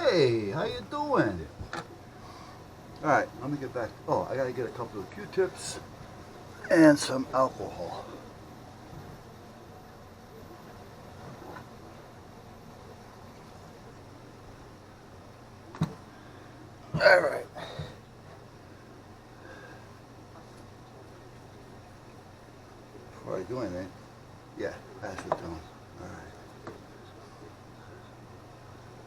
Hey, how you doing? All right, let me get back. Oh, I gotta get a couple of Q-tips and some alcohol. All right. Before I do anything, yeah, pass it down. All right.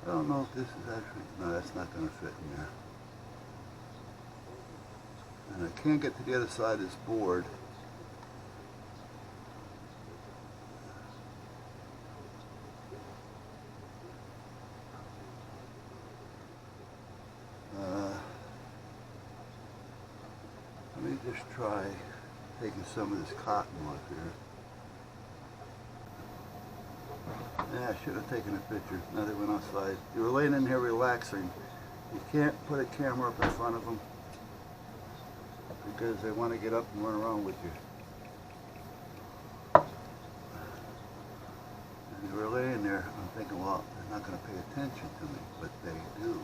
I don't know if this is actually, no, that's not gonna fit in there. And I can't get to the other side of this board. Let me just try taking some of this cotton off here. Yeah, I should have taken a picture. Now they went outside. You were laying in here relaxing. You can't put a camera up in front of them because they want to get up and run around with you. And they were laying there. I'm thinking, well, they're not going to pay attention to me, but they do.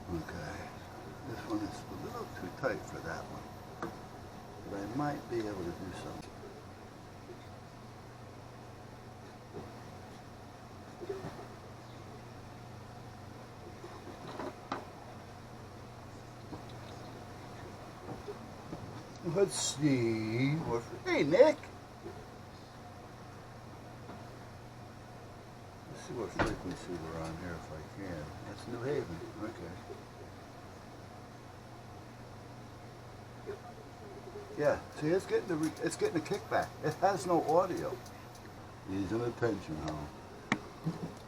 Okay, this one is a little too tight for that one, but I might be able to do something. Let's see. Hey, Nick. Let's see what frequency we're on here if I can. That's New Haven. Okay. Yeah, see, it's getting a kickback. It has no audio. He's an attention hound.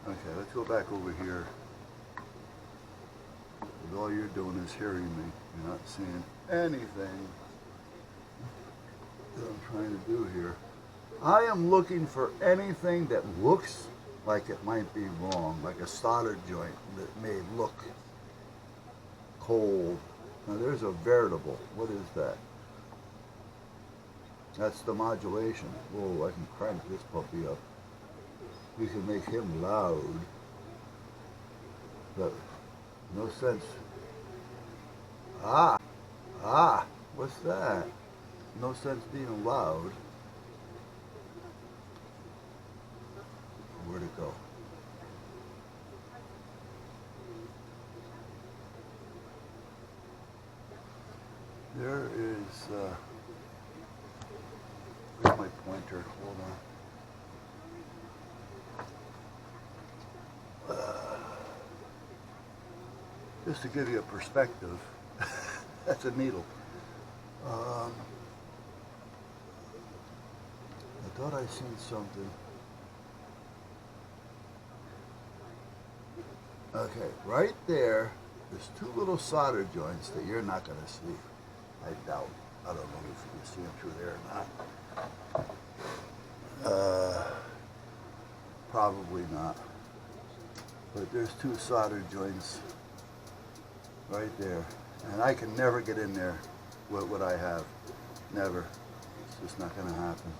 Okay, let's go back over here. Because all you're doing is hearing me. You're not seeing anything that I'm trying to do here. I am looking for anything that looks like it might be wrong, like a solder joint that may look cold. Now there's a veritable. What is that? That's the modulation. Whoa, I can crank this puppy up. You can make him loud, but no sense. What's that? No sense being loud. Where'd it go? There is, where's my pointer? Hold on. Just to give you a perspective, that's a needle. I thought I seen something. Okay, right there, there's two little solder joints that you're not going to see. I doubt. I don't know if you can see them through there or not. Probably not. But there's two solder joints right there. And I can never get in there with what I have. Never. It's just not going to happen.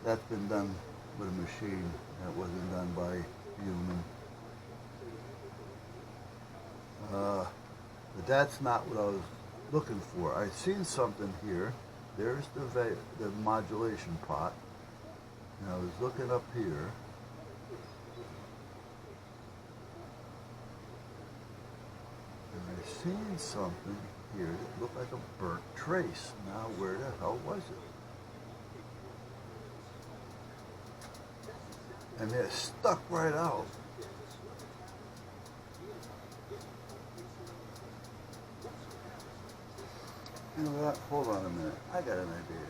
That's been done with a machine. That wasn't done by human. But that's not what I was looking for. I seen something here. There's the modulation pot. And I was looking up here. And I seen something here that looked like a burnt trace. Now where the hell was it? And it stuck right out. You know what? Hold on a minute. I got an idea.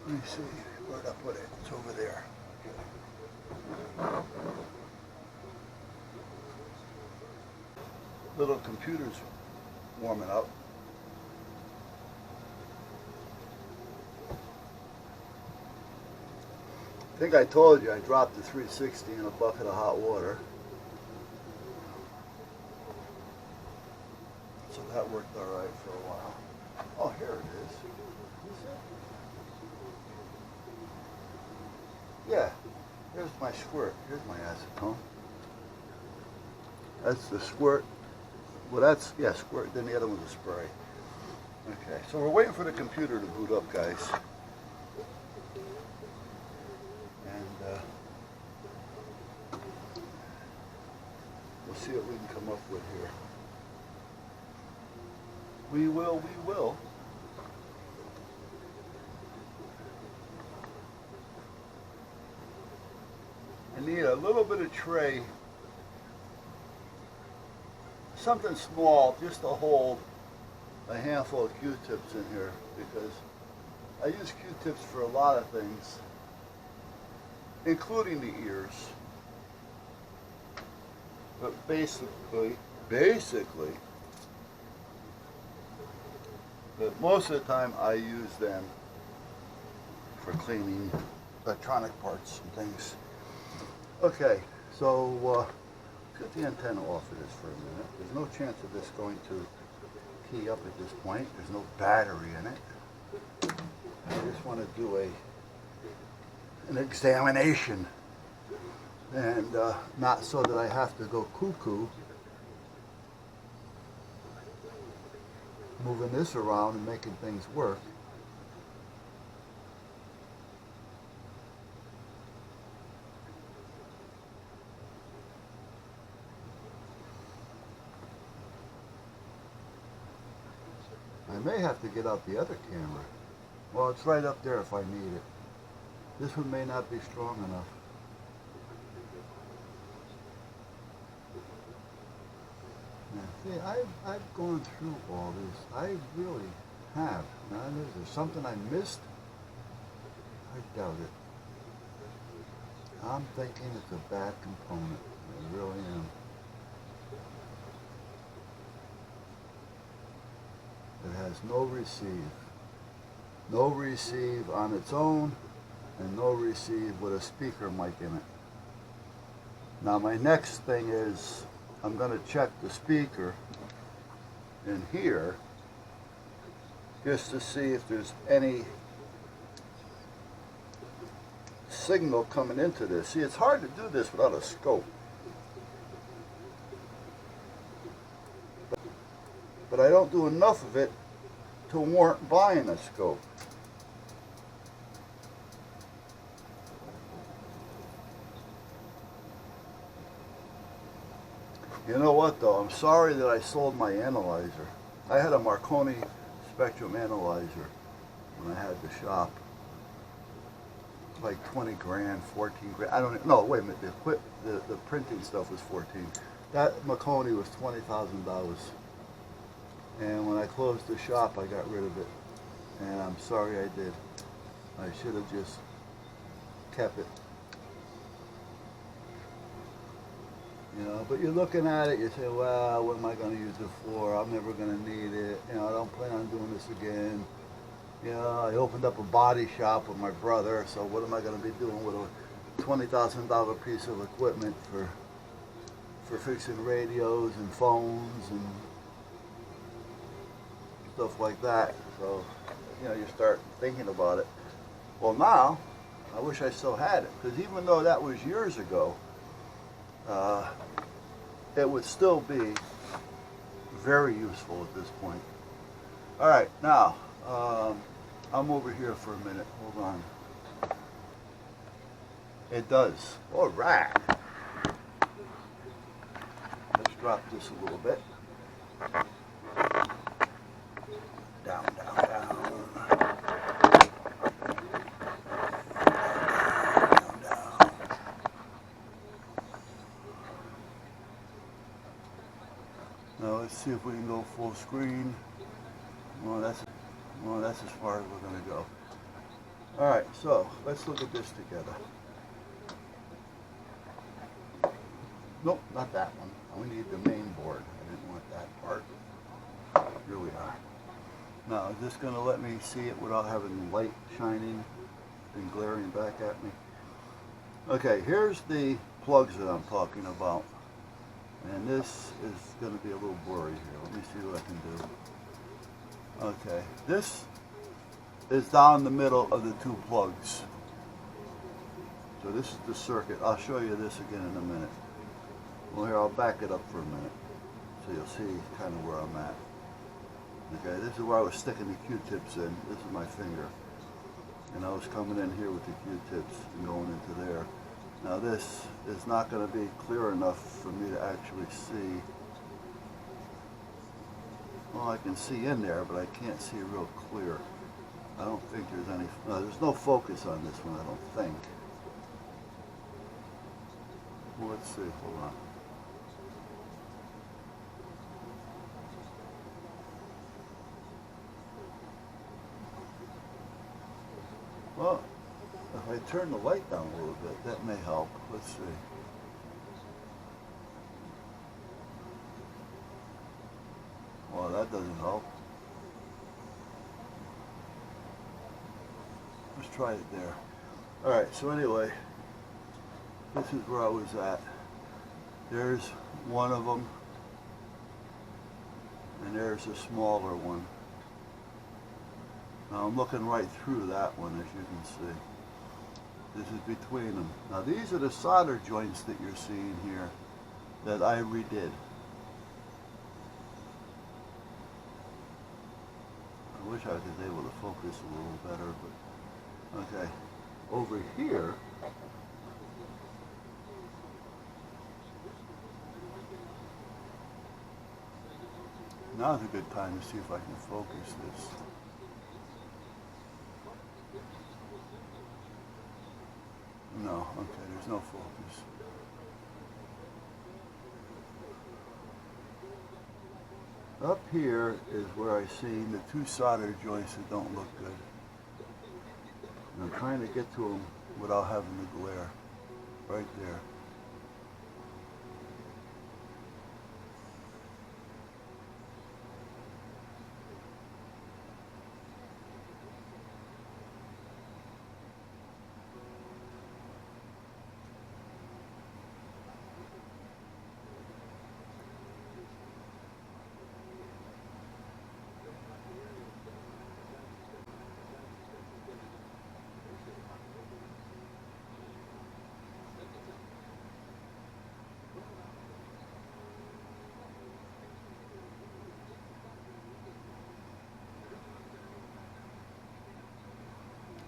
Let me see. Where'd I put it? It's over there. Little computer's warming up. I think I told you I dropped the 360 in a bucket of hot water. that worked all right for a while. Oh, here it is. Is it? Yeah, here's my squirt. Here's my acetone. That's the squirt. Well, that's, yeah, squirt. Then the other one's a spray. Okay, so we're waiting for the computer to boot up, guys. And we'll see what we can come up with here. We will. I need a little bit of tray, something small, just to hold a handful of Q-tips in here, because I use Q-tips for a lot of things, including the ears. But basically, but most of the time I use them for cleaning electronic parts and things. Okay, so let's get the antenna off of this for a minute. There's no chance of this going to key up at this point. There's no battery in it. I just want to do an examination, and not so that I have to go cuckoo moving this around and making things work. I may have to get out the other camera. Well, it's right up there if I need it. This one may not be strong enough. Now, see, I've gone through all this. I really have. Now, is there something I missed? I doubt it. I'm thinking it's a bad component. I really am. It has no receive. No receive on its own, and no receive with a speaker mic in it. Now my next thing is, I'm going to check the speaker in here just to see if there's any signal coming into this. See, it's hard to do this without a scope. But I don't do enough of it to warrant buying a scope. You know what though, I'm sorry that I sold my analyzer. I had a Marconi Spectrum analyzer when I had the shop. Like 20 grand, 14 grand, I don't know, wait a minute, the printing stuff was 14. That Marconi was $20,000. And when I closed the shop, I got rid of it. And I'm sorry I did. I should have just kept it. You know, but you're looking at it, you say, well, what am I going to use it for? I'm never going to need it. You know, I don't plan on doing this again. You know, I opened up a body shop with my brother, so what am I going to be doing with a $20,000 piece of equipment for fixing radios and phones and stuff like that? So, you know, you start thinking about it. Well, now, I wish I still had it, because even though that was years ago, it would still be very useful at this point. All right, now, I'm over here for a minute. Hold on. It does. All right. Let's drop this a little bit. Down, down, down. Now let's see if we can go full screen. Well, that's as far as we're going to go. All right, so let's look at this together. Nope, not that one. We need the main board. I didn't want that part. Here we are. Now, is this going to let me see it without having light shining and glaring back at me? Okay, here's the plugs that I'm talking about. And this is going to be a little blurry here. Let me see what I can do. Okay, this is down the middle of the two plugs. So this is the circuit. I'll show you this again in a minute. Well, here, I'll back it up for a minute so you'll see kind of where I'm at. Okay, this is where I was sticking the Q-tips in. This is my finger. And I was coming in here with the Q-tips and going into there. Now this is not going to be clear enough for me to actually see. Well, I can see in there, but I can't see real clear. I don't think there's any, there's no focus on this one, I don't think. Well, let's see, hold on. Well, if I turn the light down a little bit, that may help. Let's see. Well, that doesn't help. Let's try it there. Alright, so anyway, this is where I was at. There's one of them, and there's a smaller one. Now I'm looking right through that one, as you can see. This is between them. Now these are the solder joints that you're seeing here that I redid. I wish I was able to focus a little better, but okay. Over here, now's a good time to see if I can focus this. No, okay, there's no focus. Up here is where I see the two solder joints that don't look good. And I'm trying to get to them without having the glare. Right there.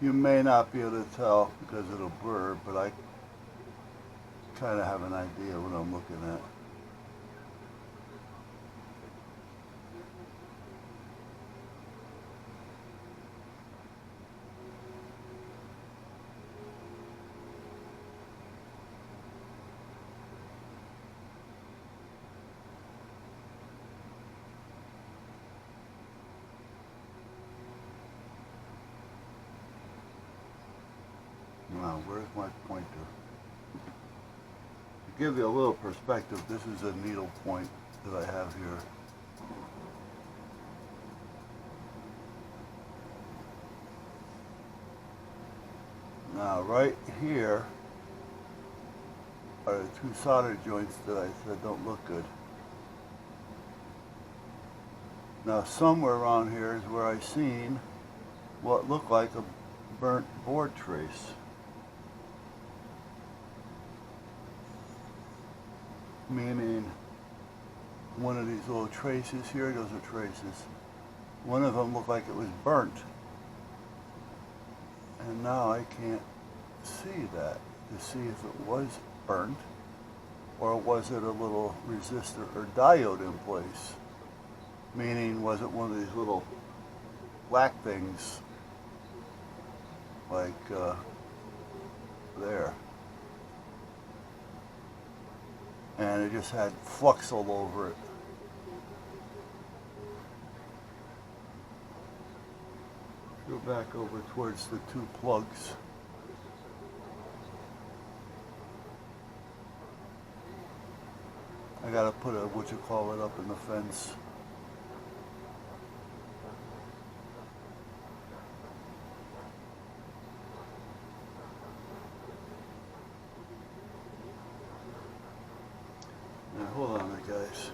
You may not be able to tell because it'll blur, but I kind of have an idea what I'm looking at. Now, where's my pointer? To give you a little perspective, this is a needle point that I have here. Now, right here are the two solder joints that I said don't look good. Now, somewhere around here is where I seen what looked like a burnt board trace. Meaning one of these little traces here, those are traces. One of them looked like it was burnt. And now I can't see that to see if it was burnt or was it a little resistor or diode in place. Meaning, was it one of these little black things like there. And it just had flux all over it. Go back over towards the two plugs. I gotta put a, what you call it, up in the fence. Now, hold on. guys.